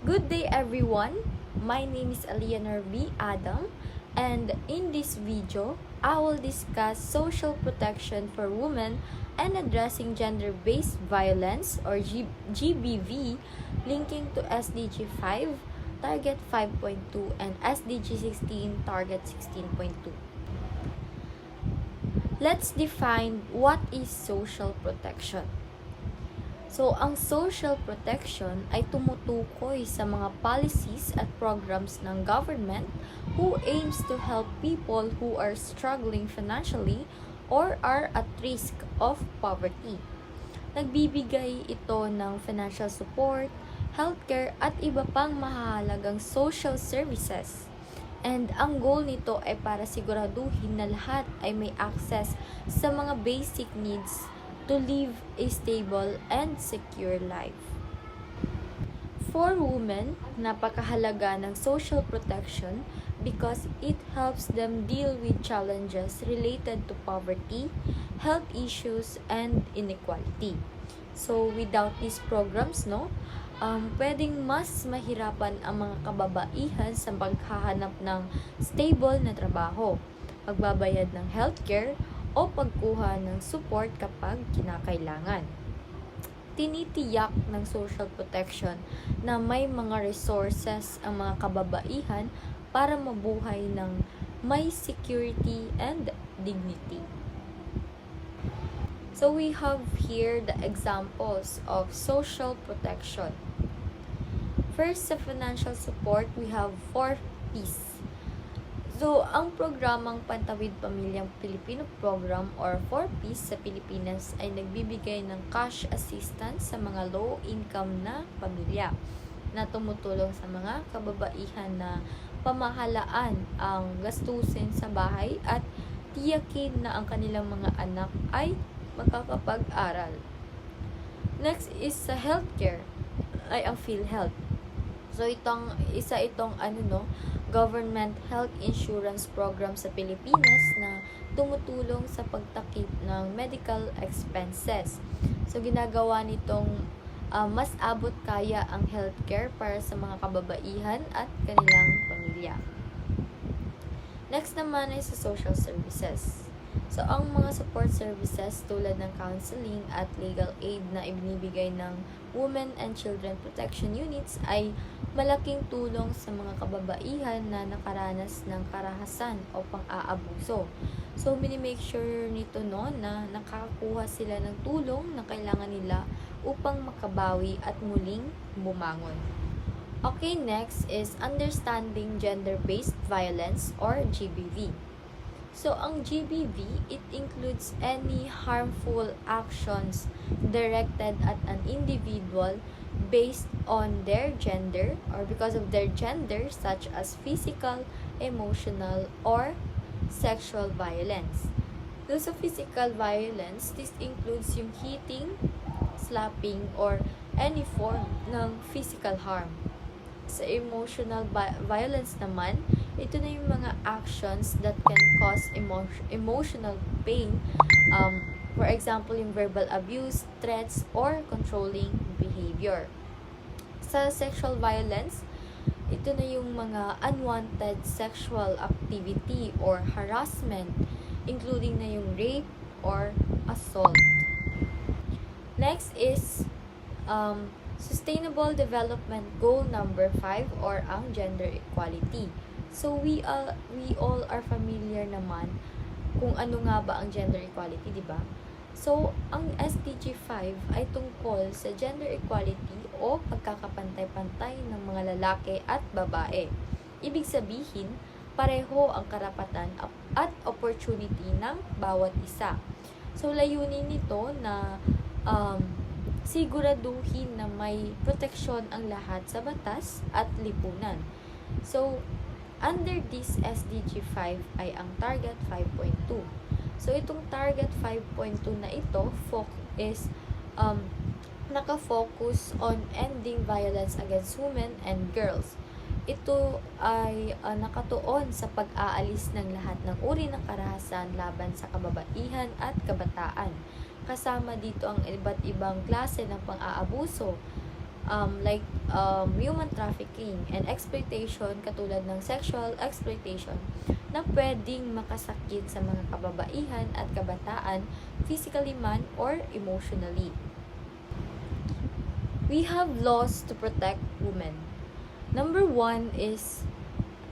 Good day everyone, my name is Eleanor V. Adam, and in this video, I will discuss social protection for women and addressing gender-based violence or GBV, linking to SDG 5, Target 5.2 and SDG 16, Target 16.2. Let's define what is social protection. So, ang social protection ay tumutukoy sa mga policies at programs ng government who aims to help people who are struggling financially or are at risk of poverty. Nagbibigay ito ng financial support, healthcare at iba pang mahalagang social services. And ang goal nito ay para siguraduhin na lahat ay may access sa mga basic needs to live a stable and secure life. For women, napakahalaga ng social protection because it helps them deal with challenges related to poverty, health issues, and inequality. So, without these programs, pwedeng mas mahirapan ang mga kababaihan sa paghahanap ng stable na trabaho, pagbabayad ng healthcare, o pagkuha ng support kapag kinakailangan. Tinitiyak ng social protection na may mga resources ang mga kababaihan para mabuhay ng may security and dignity. So we have here the examples of social protection. First, sa financial support, we have 4 P's. So, ang programang Pantawid Pamilyang Pilipino Program or 4Ps sa Pilipinas ay nagbibigay ng cash assistance sa mga low-income na pamilya na tumutulong sa mga kababaihan na pamahalaan ang gastusin sa bahay at tiyakin na ang kanilang mga anak ay makakapag-aral. Next is sa healthcare ay ang PhilHealth. So, itong government health insurance program sa Pilipinas na tumutulong sa pagtakip ng medical expenses. So, ginagawa nitong mas abot kaya ang healthcare para sa mga kababaihan at kanilang pamilya. Next naman ay sa social services. So, ang mga support services tulad ng counseling at legal aid na ibinibigay ng Women and Children Protection Units ay malaking tulong sa mga kababaihan na nakaranas ng karahasan o pang-aabuso. So, minimake sure nito na nakakakuha sila ng tulong na kailangan nila upang makabawi at muling bumangon. Okay, next is understanding gender-based violence or GBV. So, ang GBV, it includes any harmful actions directed at an individual based on their gender or because of their gender, such as physical, emotional, or sexual violence. Those of physical violence, this includes yung hitting, slapping, or any form ng physical harm. Sa emotional violence naman, ito na yung mga actions that can cause emotional pain. For example, yung verbal abuse, threats, or controlling behavior. Sa sexual violence, ito na yung mga unwanted sexual activity or harassment, including na yung rape or assault. Next is Sustainable Development Goal number 5 or ang gender equality. So, we all are familiar naman kung ano nga ba ang gender equality, di ba? So, ang SDG 5 ay tungkol sa gender equality o pagkakapantay-pantay ng mga lalaki at babae. Ibig sabihin, pareho ang karapatan at opportunity ng bawat isa. So, layunin nito na siguraduhin na may proteksyon ang lahat sa batas at lipunan. So, under this SDG 5 ay ang Target 5.2. So, itong Target 5.2 na ito is naka-focus on ending violence against women and girls. Ito ay nakatuon sa pag-aalis ng lahat ng uri ng karahasan laban sa kababaihan at kabataan. Kasama dito ang iba't ibang klase ng pang-aabuso, human trafficking and exploitation katulad ng sexual exploitation na pwedeng makasakit sa mga kababaihan at kabataan physically man or emotionally. We have laws to protect women. Number 1 is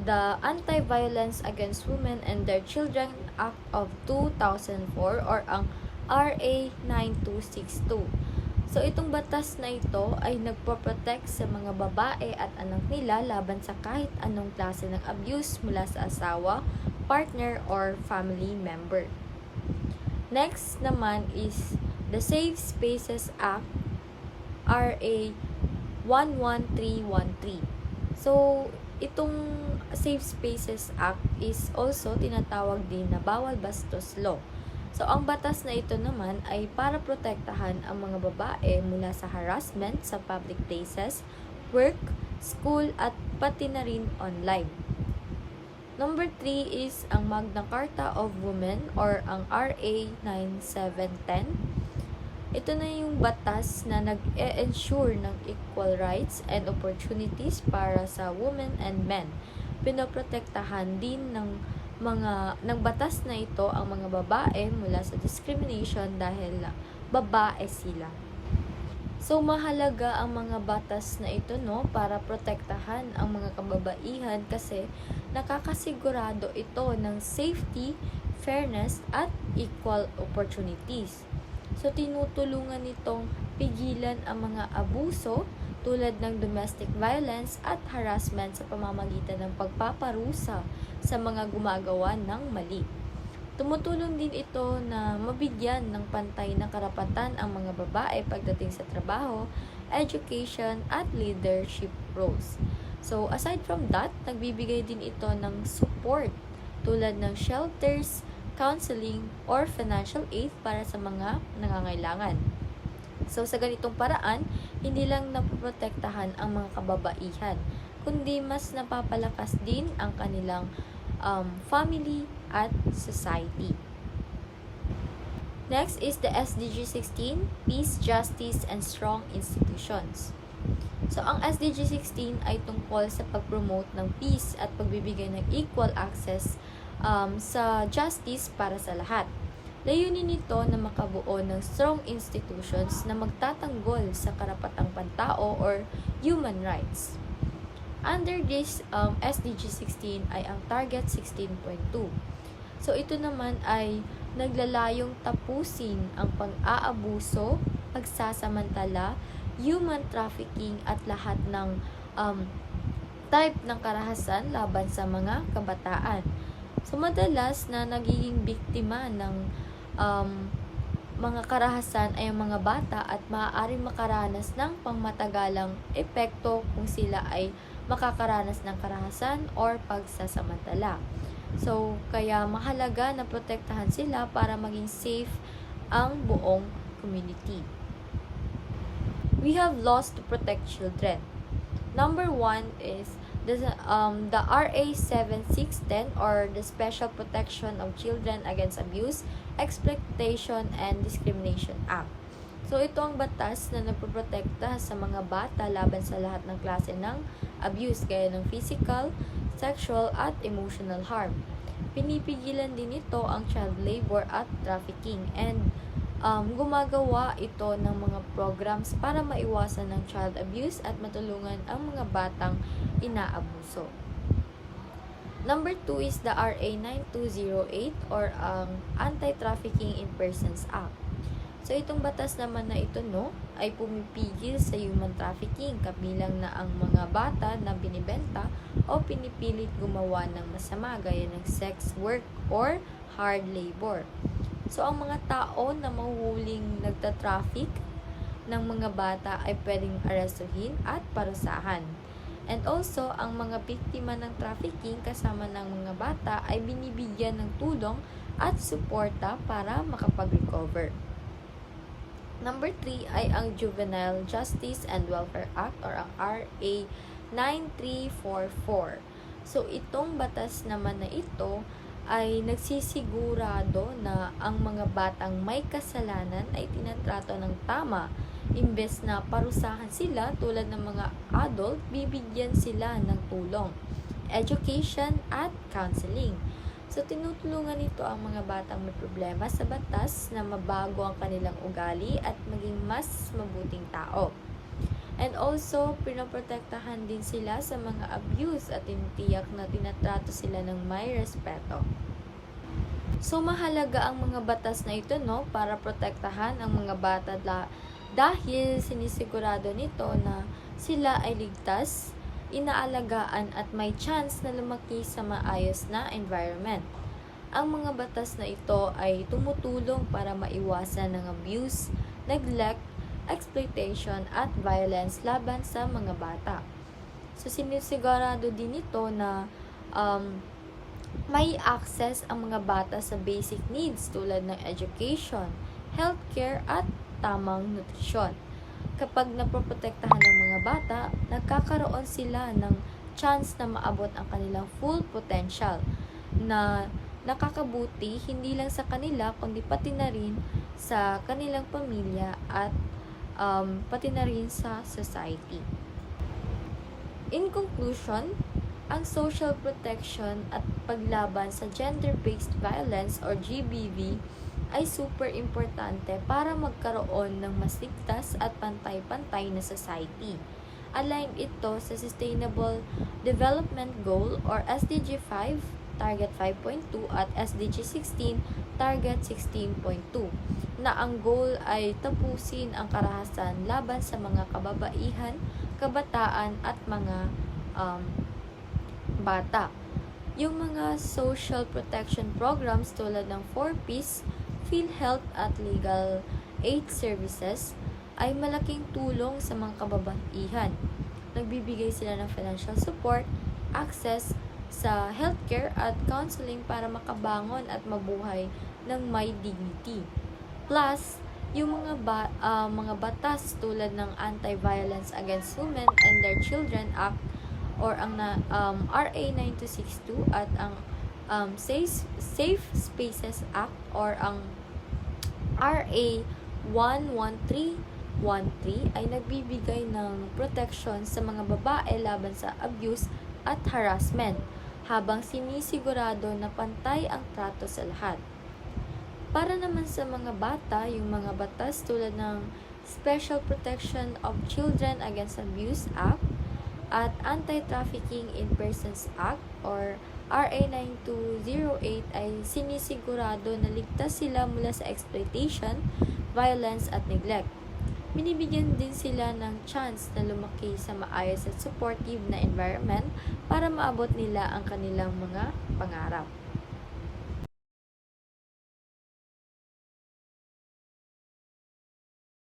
the Anti-Violence Against Women and Their Children Act of 2004 or ang RA 9262. So, itong batas na ito ay nagpo-protect sa mga babae at anak nila laban sa kahit anong klase ng abuse mula sa asawa, partner, or family member. Next naman is the Safe Spaces Act, RA 11313. So, itong Safe Spaces Act is also tinatawag din na Bawal Bastos Law. So, ang batas na ito naman ay para protektahan ang mga babae mula sa harassment sa public places, work, school, at pati na rin online. Number 3 is ang Magna Carta of Women or ang RA 9710. Ito na yung batas na nag-e-ensure ng equal rights and opportunities para sa women and men. Pinoprotektahan din ng batas na ito ang mga babae mula sa discrimination dahil babae sila. So, mahalaga ang mga batas na ito para protektahan ang mga kababaihan kasi nakakasigurado ito ng safety, fairness, at equal opportunities. So, tinutulungan nitong pigilan ang mga abuso tulad ng domestic violence at harassment sa pamamagitan ng pagpaparusa sa mga gumagawa ng mali. Tumutulong din ito na mabigyan ng pantay na karapatan ang mga babae pagdating sa trabaho, education, at leadership roles. So, aside from that, nagbibigay din ito ng support tulad ng shelters, counseling, or financial aid para sa mga nangangailangan. So, sa ganitong paraan, hindi lang napoprotektahan ang mga kababaihan, kundi mas napapalakas din ang kanilang family at society. Next is the SDG 16, Peace, Justice, and Strong Institutions. So, ang SDG 16 ay tungkol sa pag-promote ng peace at pagbibigay ng equal access sa justice para sa lahat. Layunin nito na makabuo ng strong institutions na magtatanggol sa karapatang pantao or human rights. Under this SDG 16 ay ang Target 16.2. So, ito naman ay naglalayong tapusin ang pang-aabuso, pagsasamantala, human trafficking at lahat ng type ng karahasan laban sa mga kabataan. So, madalas na nagiging biktima ng mga karahasan ay ang mga bata at maaaring makaranas ng pangmatagalang epekto kung sila ay makakaranas ng karahasan or pagsasamantala. So, kaya mahalaga na protektahan sila para maging safe ang buong community. We have laws to protect children. Number 1 is the RA 7610 or the Special Protection of Children Against Abuse, Exploitation, and Discrimination Act. So, ito ang batas na nagpoprotekta sa mga bata laban sa lahat ng klase ng abuse gaya ng physical, sexual, at emotional harm. Pinipigilan din ito ang child labor at trafficking and gumagawa ito ng mga programs para maiwasan ng child abuse at matulungan ang mga batang inaabuso. Number 2 is the RA 9208 or ang Anti-Trafficking in Persons Act. So, itong batas naman na ito ay pumipigil sa human trafficking kabilang na ang mga bata na binibenta o pinipilit gumawa ng masama gaya ng sex work or hard labor. So, ang mga tao na mahuhuling nagtatraffic ng mga bata ay pwedeng arestuhin at parusahan. And also, ang mga biktima ng trafficking kasama ng mga bata ay binibigyan ng tulong at suporta para makapag-recover. Number 3 ay ang Juvenile Justice and Welfare Act or ang RA 9344. So, itong batas naman na ito ay nagsisigurado na ang mga batang may kasalanan ay tinatrato ng tama Imbes na parusahan sila tulad ng mga adult, bibigyan sila ng tulong, education at counseling. So, tinutulungan nito ang mga batang may problema sa batas na mabago ang kanilang ugali at maging mas mabuting tao. And also, pinoprotektahan din sila sa mga abuse at tinitiyak na tinatrato sila ng may respeto. So, mahalaga ang mga batas na ito, no, para protektahan ang mga bata dahil sinisigurado nito na sila ay ligtas, inaalagaan at may chance na lumaki sa maayos na environment. Ang mga batas na ito ay tumutulong para maiwasan ng abuse, neglect, exploitation at violence laban sa mga bata. So, sinisigurado din ito na may access ang mga bata sa basic needs tulad ng education, healthcare at tamang nutrisyon. Kapag napoprotektahan ng mga bata, nagkakaroon sila ng chance na maabot ang kanilang full potential na nakakabuti hindi lang sa kanila kundi pati na rin sa kanilang pamilya at pati na rin sa society. In conclusion, ang social protection at paglaban sa gender-based violence or GBV ay super importante para magkaroon ng mas ligtas at pantay-pantay na society. Align ito sa Sustainable Development Goal or SDG 5, Target 5.2 at SDG 16, Target 16.2 na ang goal ay tapusin ang karahasan laban sa mga kababaihan, kabataan at mga bata. Yung mga social protection programs tulad ng 4Ps, PhilHealth at legal aid services ay malaking tulong sa mga kababaihan. Nagbibigay sila ng financial support, access sa healthcare at counseling para makabangon at mabuhay ng may dignity. Plus, yung mga batas tulad ng Anti-Violence Against Women and Their Children Act or ang RA 9262 at ang Safe Spaces Act or ang RA 11313 ay nagbibigay ng protection sa mga babae laban sa abuse at harassment habang sinisigurado na pantay ang trato sa lahat. Para naman sa mga bata, yung mga batas tulad ng Special Protection of Children Against Abuse Act at Anti-Trafficking in Persons Act or RA 9208 ay sinisigurado na ligtas sila mula sa exploitation, violence at neglect. Binibigyan din sila ng chance na lumaki sa maayos at supportive na environment para maabot nila ang kanilang mga pangarap.